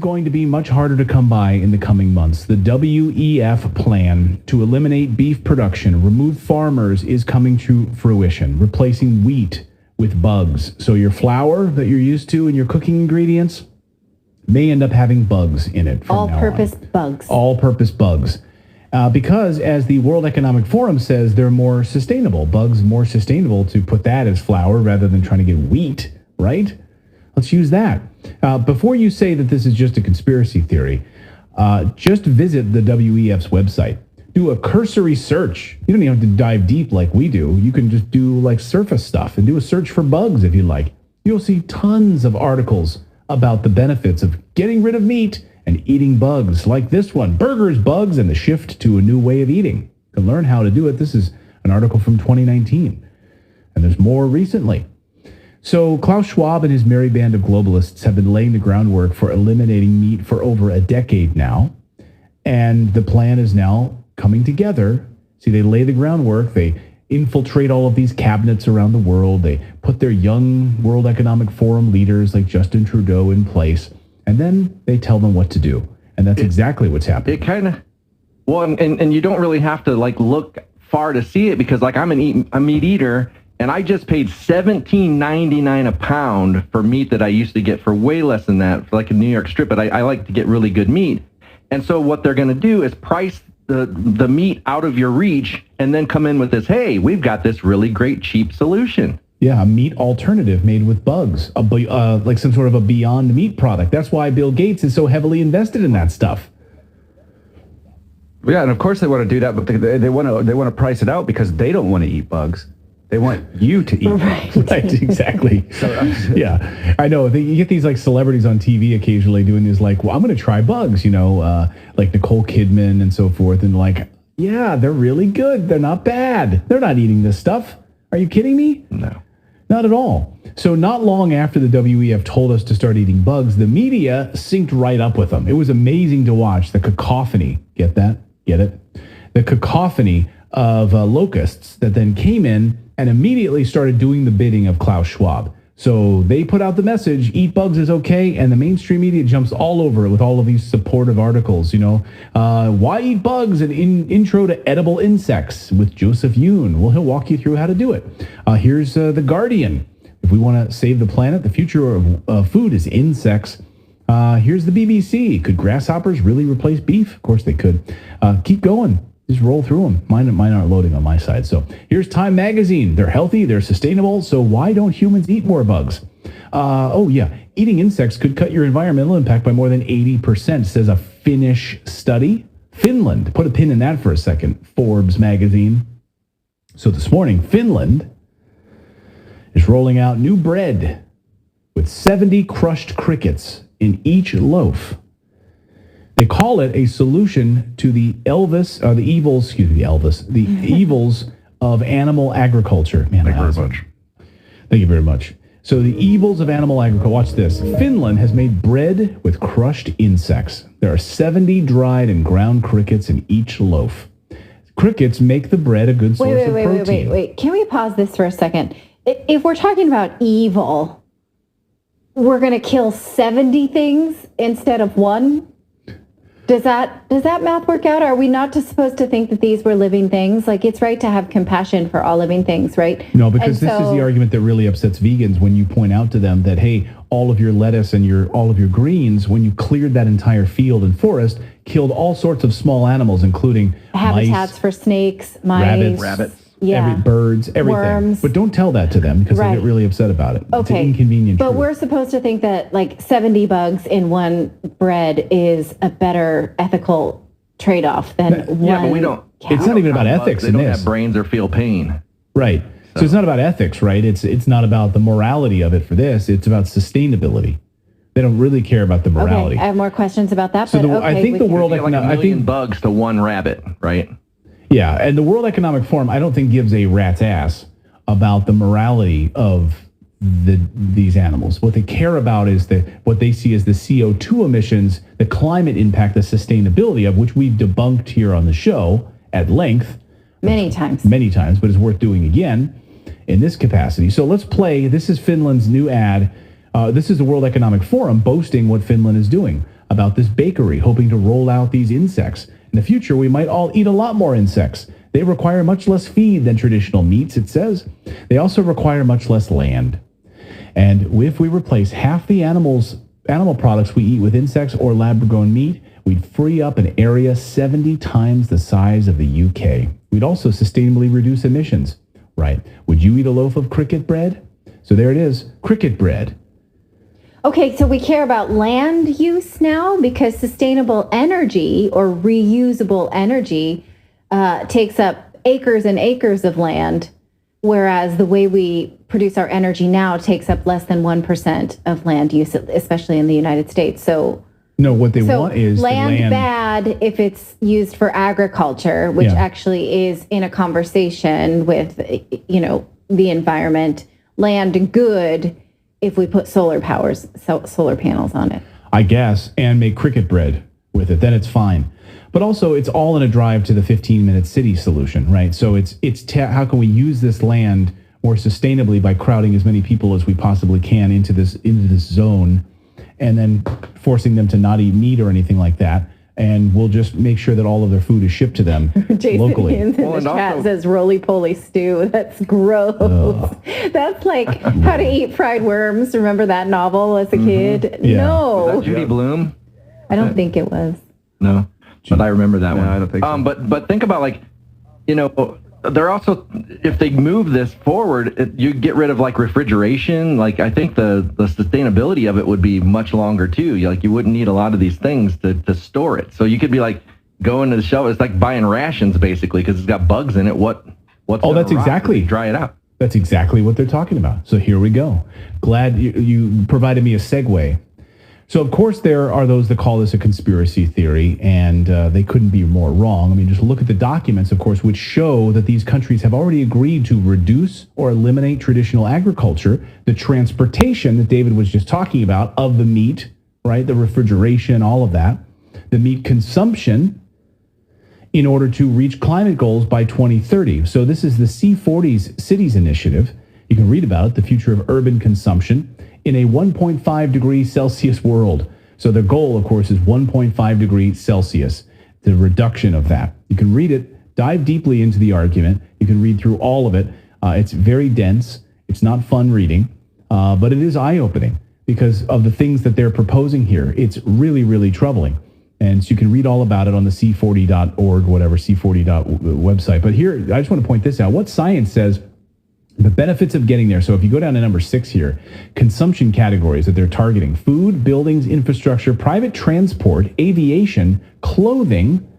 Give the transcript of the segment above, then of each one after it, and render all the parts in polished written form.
going to be much harder to come by in the coming months. The W.E.F plan to eliminate beef production, remove farmers, is coming to fruition, replacing wheat with bugs. So your flour that you're used to in your cooking ingredients may end up having bugs in it from now on. All-purpose bugs. All-purpose bugs. Because, as the World Economic Forum says, they're more sustainable. Bugs more sustainable to put that as flour rather than trying to get wheat, right? Let's use that. Before you say that this is just a conspiracy theory, just visit the WEF's website. Do a cursory search. You don't even have to dive deep like we do. You can just do like surface stuff and do a search for bugs if you like. You'll see tons of articles about the benefits of getting rid of meat and eating bugs, like this one, Burgers, Bugs, and the Shift to a New Way of Eating. You can learn how to do it. This is an article from 2019, and there's more recently. So Klaus Schwab and his merry band of globalists have been laying the groundwork for eliminating meat for over a decade now, and the plan is now coming together. See, they lay the groundwork, they infiltrate all of these cabinets around the world, they put their young World Economic Forum leaders like Justin Trudeau in place, and then they tell them what to do. And that's exactly what's happening. It kind of, well, and you don't really have to like look far to see it, because like I'm a meat eater, and I just paid $17.99 a pound for meat that I used to get for way less than that, for like a New York strip, but I like to get really good meat. And so what they're going to do is price the meat out of your reach and then come in with this, hey, we've got this really great cheap solution. Yeah, a meat alternative made with bugs, like some sort of a Beyond Meat product. That's why Bill Gates is so heavily invested in that stuff. Yeah, and of course they want to do that, but they want to price it out because they don't want to eat bugs. They want you to eat bugs. Right, exactly. Yeah, I know. You get these like celebrities on TV occasionally doing these like, well, I'm going to try bugs, like Nicole Kidman and so forth, and like, yeah, they're really good. They're not bad. They're not eating this stuff. Are you kidding me? No. Not at all. So not long after the WEF told us to start eating bugs, the media synced right up with them. It was amazing to watch the cacophony. Get that? Get it? The cacophony of locusts that then came in and immediately started doing the bidding of Klaus Schwab. So they put out the message, eat bugs is okay, and the mainstream media jumps all over it with all of these supportive articles, why eat bugs, an intro to edible insects with Joseph Yoon. Well, he'll walk you through how to do it. Here's The Guardian. If we want to save the planet, the future of food is insects. Here's the BBC. Could grasshoppers really replace beef? Of course they could. Keep going. Just roll through them. Mine aren't loading on my side. So here's Time Magazine. They're healthy, they're sustainable, so why don't humans eat more bugs? Eating insects could cut your environmental impact by more than 80%, says a Finnish study. Finland, put a pin in that for a second, Forbes magazine. So this morning, Finland is rolling out new bread with 70 crushed crickets in each loaf. They call it a solution to the evils of animal agriculture. Man, Thank you very much. Thank you very much. So the evils of animal agriculture. Watch this. Finland has made bread with crushed insects. There are 70 dried and ground crickets in each loaf. Crickets make the bread a good source of protein. Wait. Can we pause this for a second? If we're talking about evil, we're going to kill 70 things instead of one? Does that math work out? Are we not supposed to think that these were living things? Like, it's right to have compassion for all living things, right? No, because this is the argument that really upsets vegans when you point out to them that, hey, all of your lettuce and all of your greens, when you cleared that entire field and forest, killed all sorts of small animals, including habitats mice, for snakes, mice, rabbits. Yeah. Birds, everything. Worms. But don't tell that to them because they get really upset about it. Okay. It's an inconvenient But truth. we're supposed to think that like 70 bugs in one bread is a better ethical trade-off than one. Yeah, but we don't. It's not even about ethics They in don't this. have brains or feel pain. Right. So it's not about ethics, right? It's not about the morality of it for this. It's about sustainability. They don't really care about the morality. Okay, I have more questions about that. So I think the World Like a million bugs to one rabbit, right? Yeah, and the World Economic Forum, I don't think gives a rat's ass about the morality of these animals. What they care about is what they see as the CO2 emissions, the climate impact, the sustainability of which we've debunked here on the show at length. Many times, but it's worth doing again in this capacity. So let's play. This is Finland's new ad. This is the World Economic Forum boasting what Finland is doing. about this bakery, hoping to roll out these insects. In the future, we might all eat a lot more insects. They require much less feed than traditional meats, it says. They also require much less land. And if we replace half the animal products we eat with insects or lab-grown meat, we'd free up an area 70 times the size of the UK. We'd also sustainably reduce emissions. Right. Would you eat a loaf of cricket bread? So there it is, cricket bread. Okay, so we care about land use now because sustainable energy or reusable energy takes up acres and acres of land, whereas the way we produce our energy now takes up less than 1% of land use, especially in the United States. So no, what they want is land bad if it's used for agriculture, which actually is in a conversation with, the environment. Land good if we put solar panels on it. I guess, and make cricket bread with it, then it's fine. But also, it's all in a drive to the 15-minute city solution, right? So it's how can we use this land more sustainably by crowding as many people as we possibly can into this zone, and then forcing them to not eat meat or anything like that. And we'll just make sure that all of their food is shipped to them locally. Jason in the chat says roly-poly stew. That's gross. That's like How to Eat Fried Worms. Remember that novel as a kid? Yeah. No. Was that Judy Blume? I don't think it was. No, but I remember that one. I don't think so. But think about they're also, if they move this forward, you get rid of like refrigeration. Like I think the sustainability of it would be much longer too. You wouldn't need a lot of these things to store it. So you could be like going to the shelf. It's like buying rations basically because it's got bugs in it. What's that's exactly dry it out. That's exactly what they're talking about. So here we go. Glad you provided me a segue. So, of course, there are those that call this a conspiracy theory, and they couldn't be more wrong. I mean, just look at the documents, of course, which show that these countries have already agreed to reduce or eliminate traditional agriculture, the transportation that David was just talking about of the meat, right, the refrigeration, all of that, the meat consumption in order to reach climate goals by 2030. So this is the C40's Cities Initiative. You can read about it, the future of urban consumption in a 1.5 degrees Celsius world. So the goal, of course, is 1.5 degrees Celsius, the reduction of that. You can read it, dive deeply into the argument. You can read through all of it. It's very dense. It's not fun reading, but it is eye-opening because of the things that they're proposing here. It's really, really troubling. And so you can read all about it on the c40.org, whatever, c40. Website. But here, I just want to point this out. What science says the benefits of getting there. So if you go down to number 6 here, consumption categories that they're targeting: food, buildings, infrastructure, private transport, aviation, clothing,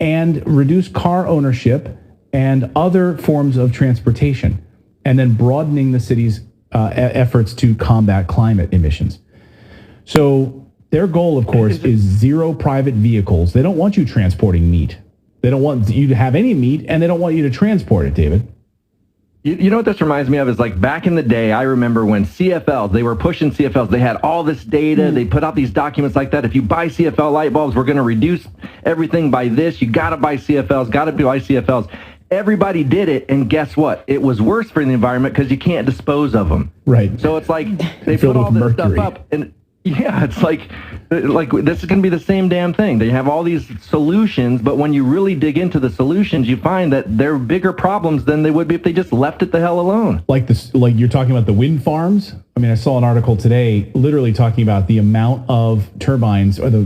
and reduced car ownership and other forms of transportation. And then broadening the city's efforts to combat climate emissions. So their goal, of course, is zero private vehicles. They don't want you transporting meat. They don't want you to have any meat, and they don't want you to transport it, David. You know what this reminds me of is like back in the day, I remember when CFLs, they were pushing CFLs. They had all this data. They put out these documents like that. If you buy CFL light bulbs, we're going to reduce everything by this. You got to buy CFLs, got to buy CFLs. Everybody did it, and guess what? It was worse for the environment because you can't dispose of them. Right. So it's like they put all this stuff up, and yeah, it's like this is going to be the same damn thing. They have all these solutions, but when you really dig into the solutions, you find that they're bigger problems than they would be if they just left it the hell alone. Like this, like you're talking about the wind farms. I mean, I saw an article today, literally talking about the amount of turbines or the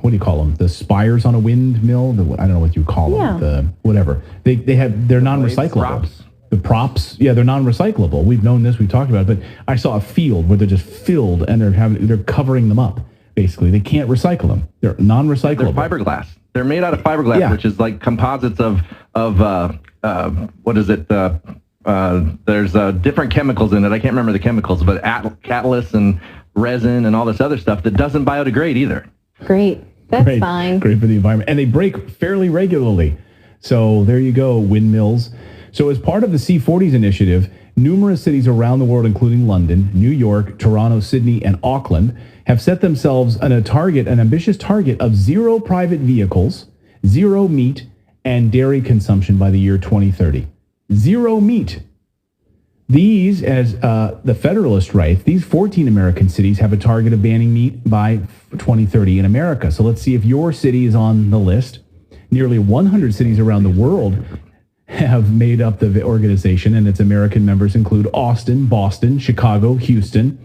what do you call them? The spires on a windmill. I don't know what you call them. The whatever. They're non-recyclable. The props, they're non-recyclable. We've known this, we've talked about it, but I saw a field where they're just filled and they're covering them up, basically. They can't recycle them. They're non-recyclable. They're fiberglass. They're made out of fiberglass, which is like composites of what is it? There's different chemicals in it. I can't remember the chemicals, but catalyst and resin and all this other stuff that doesn't biodegrade either. Great. That's fine. Great for the environment. And they break fairly regularly. So there you go, windmills. So as part of the C40's initiative, numerous cities around the world, including London, New York, Toronto, Sydney, and Auckland, have set themselves an ambitious target of zero private vehicles, zero meat, and dairy consumption by the year 2030. Zero meat. These, as the Federalist writes, these 14 American cities have a target of banning meat by 2030 in America. So let's see if your city is on the list. Nearly 100 cities around the world have made up the organization, and its American members include Austin, Boston, Chicago, Houston,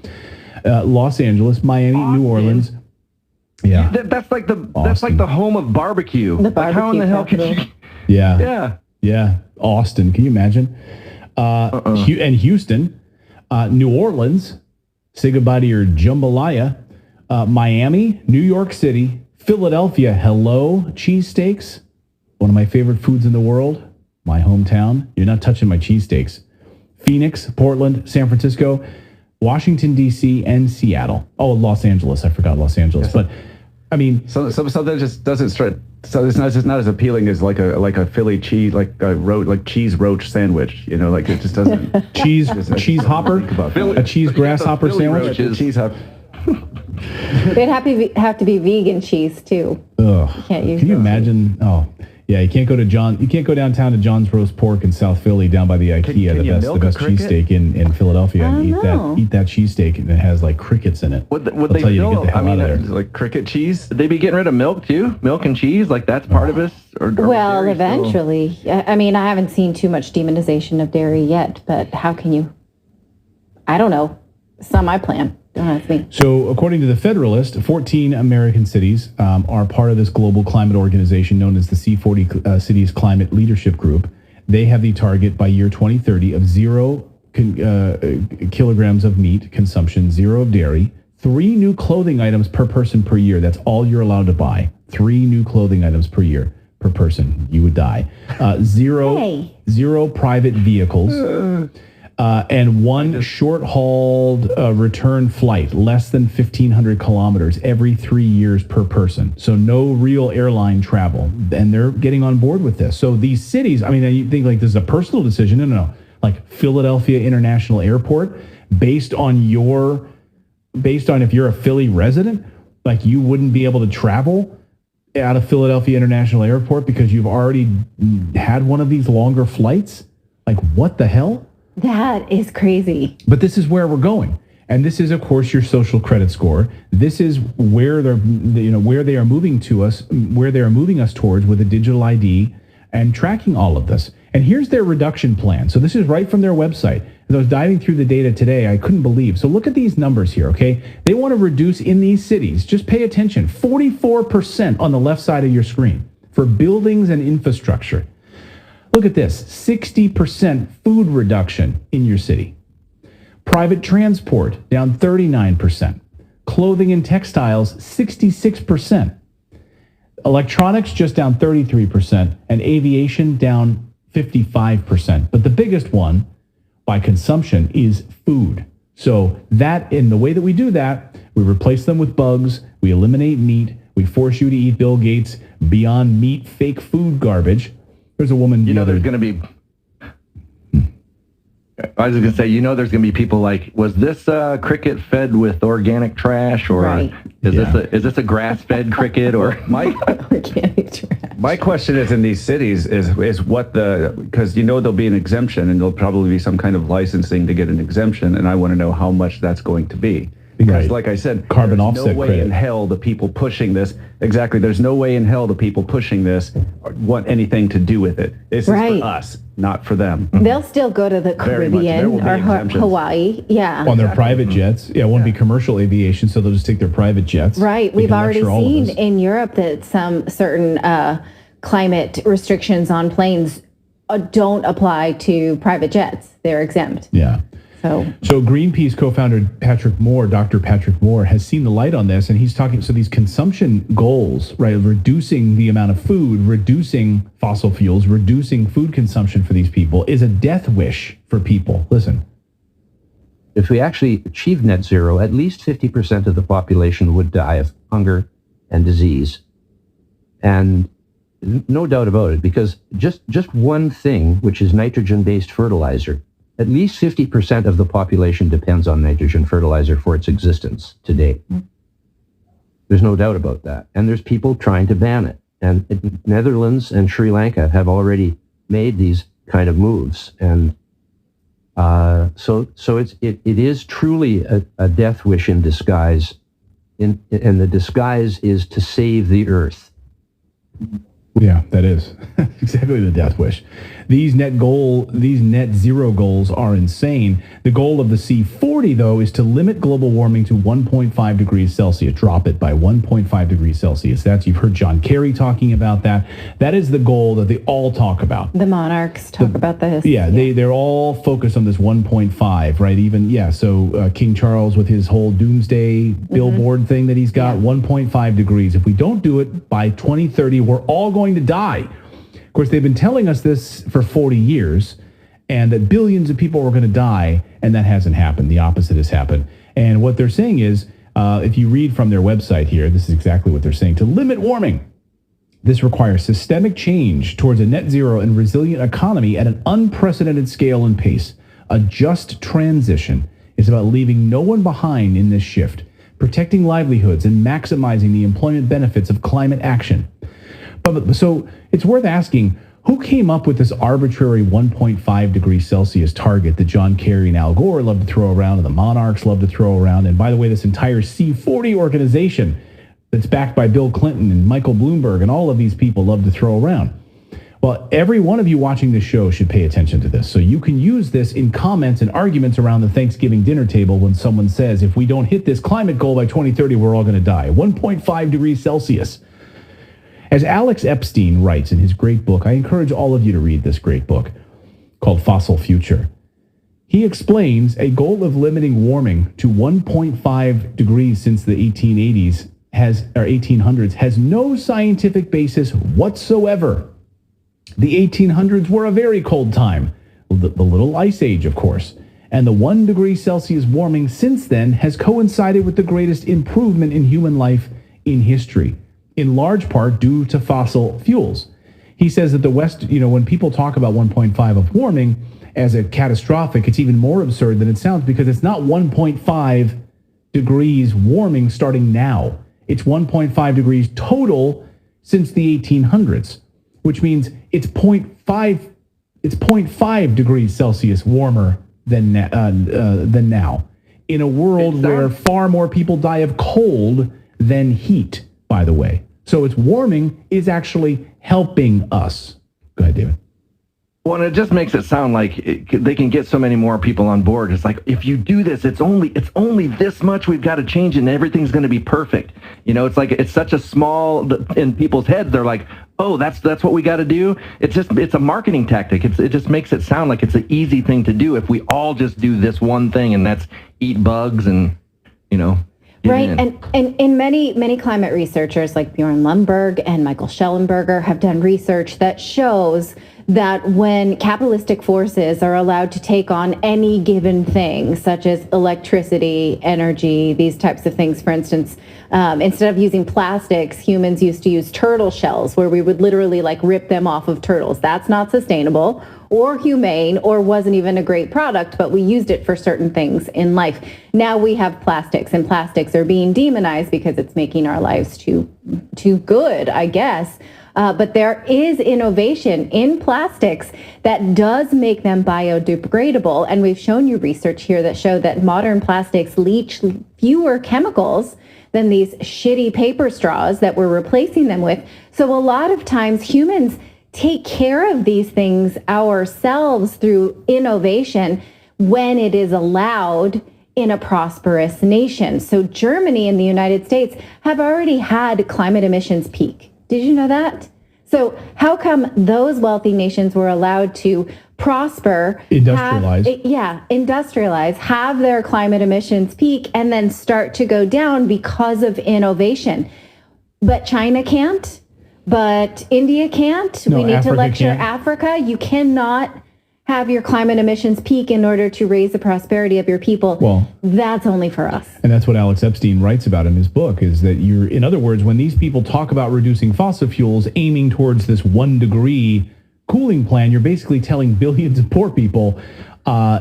Los Angeles, Miami, New Orleans. Yeah, that's like the home of barbecue. The barbecue. Like how in the hell could you? Yeah. Austin, can you imagine? And Houston, New Orleans, say goodbye to your jambalaya, Miami, New York City, Philadelphia, hello, cheesesteaks, one of my favorite foods in the world, my hometown. You're not touching my cheesesteaks. Phoenix, Portland, San Francisco, Washington, D.C., and Seattle. Oh, Los Angeles. I forgot Los Angeles. Yes. But, I mean... So that just doesn't straight... So it's not as appealing as like a Philly cheese, cheese roach sandwich. You know, like it just doesn't... cheese hopper? A cheese grasshopper sandwich? Cheese hopper. It'd have to be vegan cheese too. Ugh. You can't use. Can you imagine? Oh, yeah. You can't go downtown to John's Roast Pork in South Philly, down by the IKEA, the best cheesesteak in Philadelphia, and eat that cheesesteak, and it has like crickets in it. Would they tell you to get the hell out of there? Like cricket cheese? Would they be getting rid of milk too? Milk and cheese, like that's part of it? Well, eventually. I mean, I haven't seen too much demonization of dairy yet, but how can you? I don't know. It's not my plan. Don't ask me. So, according to the Federalist, 14 American cities are part of this global climate organization known as the C40 Cities Climate Leadership Group. They have the target by year 2030 of 0 kilograms of meat consumption, 0 of dairy, 3 new clothing items per person per year. That's all you're allowed to buy. 3 new clothing items per year per person. You would die. Zero private vehicles. And 1 short-hauled return flight, less than 1,500 kilometers every 3 years per person. So no real airline travel. And they're getting on board with this. So these cities, I mean, you think like this is a personal decision. No. Like Philadelphia International Airport, based on if you're a Philly resident, like you wouldn't be able to travel out of Philadelphia International Airport because you've already had one of these longer flights. Like, what the hell? That is crazy. But this is where we're going. And this is, of course, your social credit score. This is where where they are moving us towards with a digital ID and tracking all of this. And here's their reduction plan. So this is right from their website. As I was diving through the data today, I couldn't believe. So look at these numbers here, okay? They want to reduce in these cities, just pay attention, 44% on the left side of your screen for buildings and infrastructure. Look at this, 60% food reduction in your city. Private transport, down 39%. Clothing and textiles, 66%. Electronics, just down 33%. And aviation, down 55%. But the biggest one, by consumption, is food. So that, in the way that we do that, we replace them with bugs, we eliminate meat, we force you to eat Bill Gates' Beyond Meat fake food garbage. There's a woman... there's going to be... I was going to say, there's going to be people like, was this cricket fed with organic trash, or is this a grass-fed cricket, or organic trash? My question is, in these cities, is what because there'll be an exemption, and there'll probably be some kind of licensing to get an exemption, and I want to know how much that's going to be. Because, like I said, carbon there's offset no way credit. in hell the people pushing this, there's no way in hell the people pushing this want anything to do with it. This is for us, not for them. They'll still go to the Caribbean or Hawaii. Yeah. On their private jets. Yeah, it won't be commercial aviation, so they'll just take their private jets. Right. We've already seen in Europe that some certain climate restrictions on planes don't apply to private jets. They're exempt. Yeah. So Greenpeace co-founder Dr. Patrick Moore, has seen the light on this, and he's talking, so these consumption goals, right, of reducing the amount of food, reducing fossil fuels, reducing food consumption for these people is a death wish for people. Listen. If we actually achieve net zero, at least 50% of the population would die of hunger and disease. And no doubt about it, because just one thing, which is nitrogen-based fertilizer, at least 50% of the population depends on nitrogen fertilizer for its existence today. There's no doubt about that. And there's people trying to ban it. And Netherlands and Sri Lanka have already made these kind of moves. And So it is truly a death wish in disguise, and the disguise is to save the earth. Yeah, that is exactly the death wish. These net zero goals are insane. The goal of the C40, though, is to limit global warming to 1.5 degrees Celsius, drop it by 1.5 degrees Celsius. You've heard John Kerry talking about that. That is the goal that they all talk about. The monarchs talk about this. Yeah, they're all focused on this 1.5, right? Even, so King Charles with his whole doomsday billboard thing that he's got, 1.5 degrees. If we don't do it by 2030, we're all going to die. Of course, they've been telling us this for 40 years, and that billions of people were going to die, and that hasn't happened. The opposite has happened. And what they're saying is, if you read from their website here, this is exactly what they're saying. To limit warming, this requires systemic change towards a net zero and resilient economy at an unprecedented scale and pace. A just transition is about leaving no one behind in this shift, protecting livelihoods, and maximizing the employment benefits of climate action. So it's worth asking, who came up with this arbitrary 1.5 degrees Celsius target that John Kerry and Al Gore love to throw around and the monarchs love to throw around? And by the way, this entire C40 organization that's backed by Bill Clinton and Michael Bloomberg and all of these people love to throw around. Well, every one of you watching this show should pay attention to this. So you can use this in comments and arguments around the Thanksgiving dinner table when someone says, if we don't hit this climate goal by 2030, we're all going to die. 1.5 degrees Celsius. As Alex Epstein writes in his great book, I encourage all of you to read this great book called Fossil Future. He explains a goal of limiting warming to 1.5 degrees since the 1800s has no scientific basis whatsoever. The 1800s were a very cold time, the little ice age, of course, and the 1 degree Celsius warming since then has coincided with the greatest improvement in human life in history, in large part due to fossil fuels. He says that the West, when people talk about 1.5 of warming as a catastrophic, it's even more absurd than it sounds, because it's not 1.5 degrees warming starting now. It's 1.5 degrees total since the 1800s, which means it's 0.5 degrees Celsius warmer than now, in a world where far more people die of cold than heat, by the way. So its warming is actually helping us. Go ahead, David. Well, and it just makes it sound like they can get so many more people on board. It's like, if you do this, it's only this much we've got to change and everything's going to be perfect. It's like, it's such a small, in people's heads, they're like, oh, that's what we got to do. It's a marketing tactic. It just makes it sound like it's an easy thing to do if we all just do this one thing, and that's eat bugs and, Right, and many climate researchers like Bjorn Lundberg and Michael Schellenberger have done research that shows that when capitalistic forces are allowed to take on any given thing, such as electricity, energy, these types of things, for instance, instead of using plastics, humans used to use turtle shells, where we would literally rip them off of turtles. That's not sustainable or humane, or wasn't even a great product, but we used it for certain things in life. Now we have plastics, and plastics are being demonized because it's making our lives too good, I guess. But there is innovation in plastics that does make them biodegradable. And we've shown you research here that show that modern plastics leach fewer chemicals than these shitty paper straws that we're replacing them with. So a lot of times humans take care of these things ourselves through innovation when it is allowed in a prosperous nation. So Germany and the United States have already had climate emissions peak. Did you know that? So how come those wealthy nations were allowed to prosper, industrialize, have their climate emissions peak, and then start to go down because of innovation? But China can't? But India can't? No, we need Africa to lecture can't. Africa. You cannot have your climate emissions peak in order to raise the prosperity of your people. Well, that's only for us. And that's what Alex Epstein writes about in his book, is that in other words, when these people talk about reducing fossil fuels, aiming towards this 1 degree cooling plan, you're basically telling billions of poor people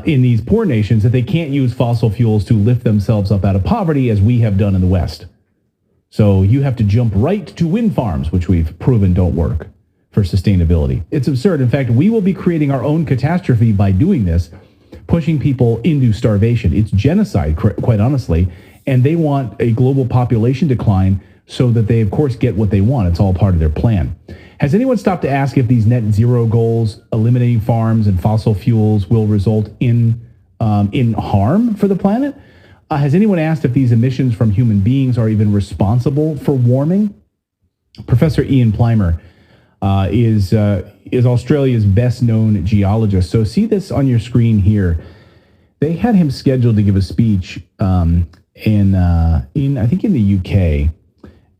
in these poor nations that they can't use fossil fuels to lift themselves up out of poverty, as we have done in the West. So you have to jump right to wind farms, which we've proven don't work for sustainability. It's absurd. In fact, we will be creating our own catastrophe by doing this. pushing people into starvation. It's genocide, quite honestly. And they want a global population decline so that they, of course, get what they want. It's all part of their plan. Has anyone stopped to ask if these net zero goals, eliminating farms and fossil fuels, will result in harm for the planet? Has anyone asked if these emissions from human beings are even responsible for warming? Professor Ian Plimer is Australia's best-known geologist. So see this on your screen here. They had him scheduled to give a speech in I think in the UK,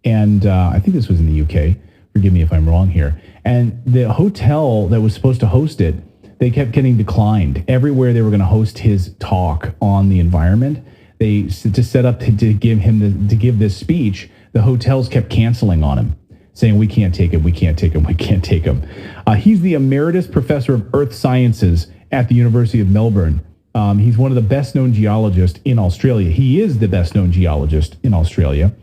and I think this was in the UK. Forgive me if I'm wrong here. And the hotel that was supposed to host it, they kept getting declined. Everywhere they were going to host his talk on the environment, to set up to give this speech, the hotels kept canceling on him, saying, we can't take him, we can't take him, we can't take him. He's the emeritus professor of earth sciences at the University of Melbourne. He's one of the best-known geologists in Australia. He is the best-known geologist in Australia.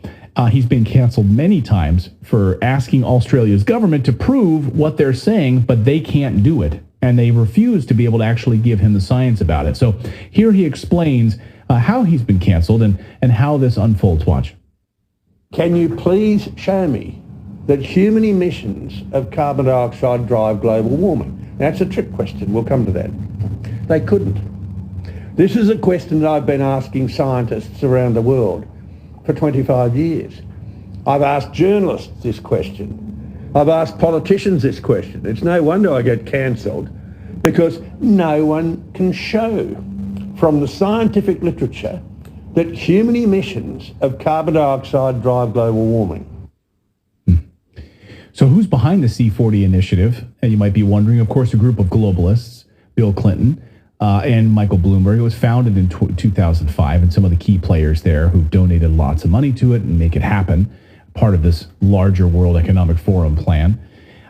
He's been canceled many times for asking Australia's government to prove what they're saying, but they can't do it. And they refuse to be able to actually give him the science about it. So here he explains how he's been canceled and how this unfolds. Watch. Can you please show me that human emissions of carbon dioxide drive global warming? That's a trick question. We'll come to that. They couldn't. This is a question that I've been asking scientists around the world for 25 years. I've asked journalists this question. I've asked politicians this question. It's no wonder I get cancelled, because no one can show from the scientific literature that human emissions of carbon dioxide drive global warming. So who's behind the C40 initiative? And you might be wondering, of course, a group of globalists, Bill Clinton, and Michael Bloomberg. It was founded in 2005, and some of the key players there who've donated lots of money to it and make it happen, part of this larger World Economic Forum plan.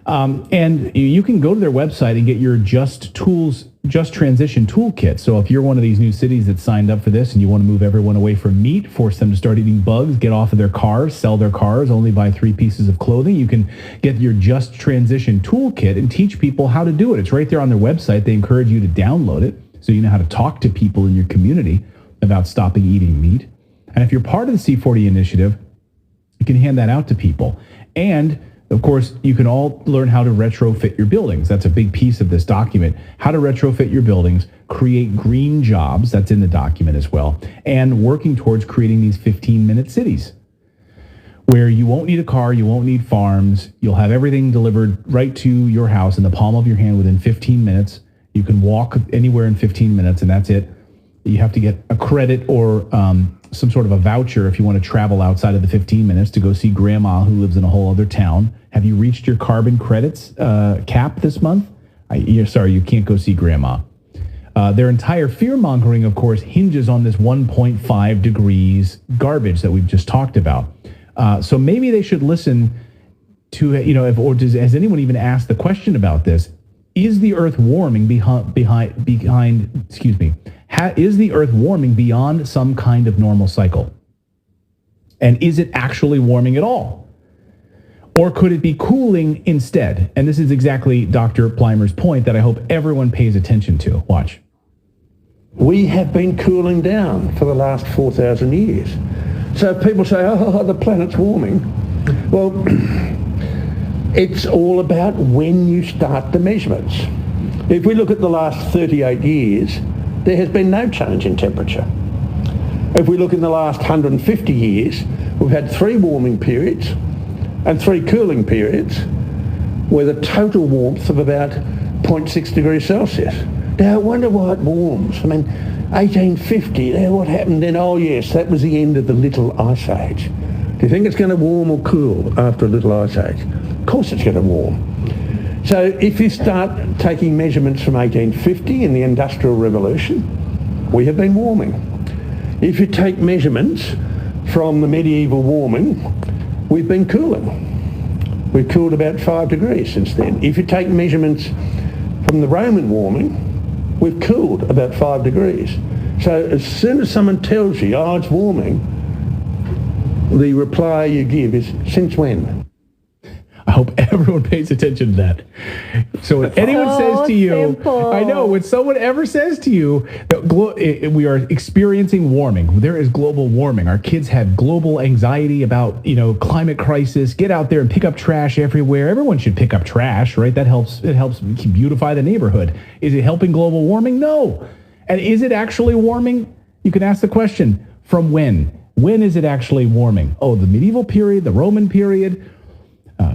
And you can go to their website and get your Just Transition Toolkit. So if you're one of these new cities that signed up for this and you want to move everyone away from meat, force them to start eating bugs, get off of their cars, sell their cars, only buy 3 pieces of clothing, you can get your Just Transition Toolkit and teach people how to do it. It's right there on their website. They encourage you to download it so you know how to talk to people in your community about stopping eating meat. And if you're part of the C40 initiative, you can hand that out to people. And of course, you can all learn how to retrofit your buildings. That's a big piece of this document. How to retrofit your buildings, create green jobs, that's in the document as well, and working towards creating these 15-minute cities where you won't need a car, you won't need farms, you'll have everything delivered right to your house in the palm of your hand within 15 minutes. You can walk anywhere in 15 minutes, and that's it. You have to get a credit or some sort of a voucher if you want to travel outside of the 15 minutes to go see grandma who lives in a whole other town. Have you reached your carbon credits cap this month? Sorry, you can't go see grandma. Their entire fear-mongering, of course, hinges on this 1.5 degrees garbage that we've just talked about. So maybe they should listen to, has anyone even asked the question about this? Is the Earth warming is the Earth warming beyond some kind of normal cycle? And is it actually warming at all? Or could it be cooling instead? And this is exactly Dr. Plimer's point that I hope everyone pays attention to. Watch. We have been cooling down for the last 4,000 years. So people say, oh, the planet's warming. Well, it's all about when you start the measurements. If we look at the last 38 years, there has been no change in temperature. If we look in the last 150 years, we've had 3 warming periods and 3 cooling periods with a total warmth of about 0.6 degrees Celsius. Now, I wonder why it warms. I mean, 1850, now what happened then? Oh, yes, that was the end of the Little Ice Age. Do you think it's going to warm or cool after a Little Ice Age? Of course it's going to warm. So if you start taking measurements from 1850 in the Industrial Revolution, we have been warming. If you take measurements from the medieval warming, we've been cooling. We've cooled about 5 degrees since then. If you take measurements from the Roman warming, we've cooled about 5 degrees. So as soon as someone tells you, oh, it's warming, the reply you give is, since when? I hope everyone pays attention to that. So when anyone says to you, simple. I know, when someone ever says to you that we are experiencing warming, there is global warming. Our kids have global anxiety about, climate crisis. Get out there and pick up trash everywhere. Everyone should pick up trash, right? That helps. It helps beautify the neighborhood. Is it helping global warming? No. And is it actually warming? You can ask the question, from when? When is it actually warming? Oh, the medieval period, the Roman period.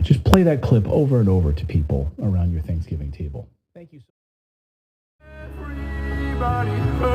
Just play that clip over and over to people around your Thanksgiving table. Thank you so much.